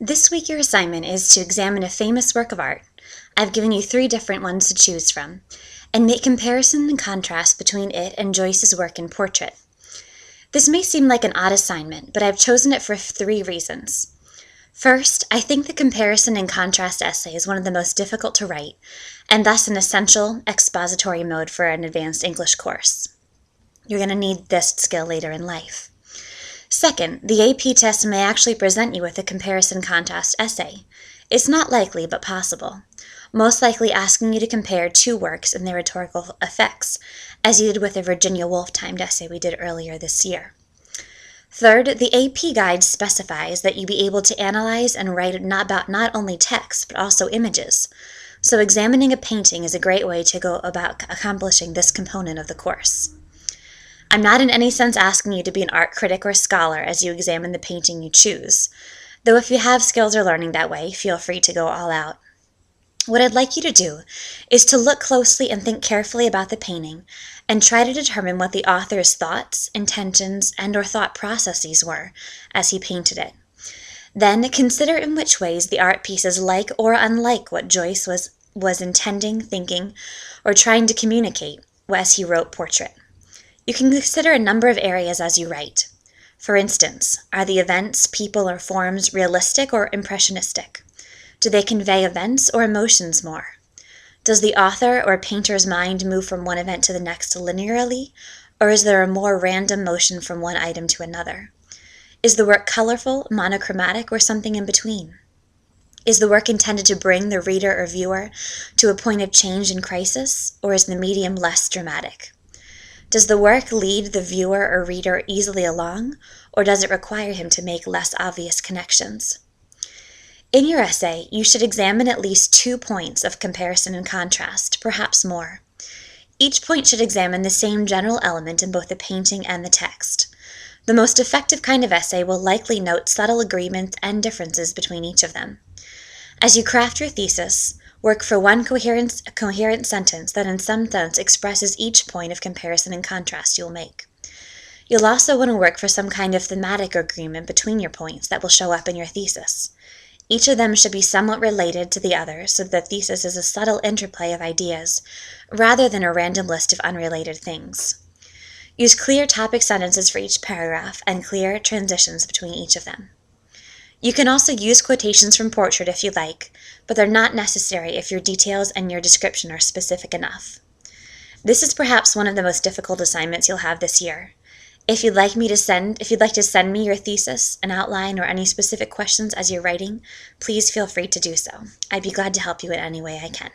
This week your assignment is to examine a famous work of art. I've given you 3 different ones to choose from, and make comparison and contrast between it and Joyce's work in Portrait. This may seem like an odd assignment, but I've chosen it for 3 reasons. First, I think the comparison and contrast essay is one of the most difficult to write, and thus an essential expository mode for an advanced English course. You're going to need this skill later in life. Second, the AP test may actually present you with a comparison-contrast essay. It's not likely, but possible, most likely asking you to compare 2 works and their rhetorical effects, as you did with the Virginia Woolf timed essay we did earlier this year. Third, the AP guide specifies that you be able to analyze and write about not only text, but also images. So examining a painting is a great way to go about accomplishing this component of the course. I'm not in any sense asking you to be an art critic or scholar as you examine the painting you choose, though if you have skills or learning that way, feel free to go all out. What I'd like you to do is to look closely and think carefully about the painting and try to determine what the author's thoughts, intentions, and/or thought processes were as he painted it. Then consider in which ways the art piece is like or unlike what Joyce was intending, thinking, or trying to communicate as he wrote Portrait. You can consider a number of areas as you write. For instance, are the events, people, or forms realistic or impressionistic? Do they convey events or emotions more? Does the author or painter's mind move from one event to the next linearly, or is there a more random motion from one item to another? Is the work colorful, monochromatic, or something in between? Is the work intended to bring the reader or viewer to a point of change and crisis, or is the medium less dramatic? Does the work lead the viewer or reader easily along, or does it require him to make less obvious connections? In your essay, you should examine at least 2 points of comparison and contrast, perhaps more. Each point should examine the same general element in both the painting and the text. The most effective kind of essay will likely note subtle agreements and differences between each of them. As you craft your thesis, work for one coherent sentence that in some sense expresses each point of comparison and contrast you'll make. You'll also want to work for some kind of thematic agreement between your points that will show up in your thesis. Each of them should be somewhat related to the other so that the thesis is a subtle interplay of ideas, rather than a random list of unrelated things. Use clear topic sentences for each paragraph and clear transitions between each of them. You can also use quotations from Portrait if you like, but they're not necessary if your details and your description are specific enough. This is perhaps one of the most difficult assignments you'll have this year. If you'd like to send me your thesis, an outline, or any specific questions as you're writing, please feel free to do so. I'd be glad to help you in any way I can.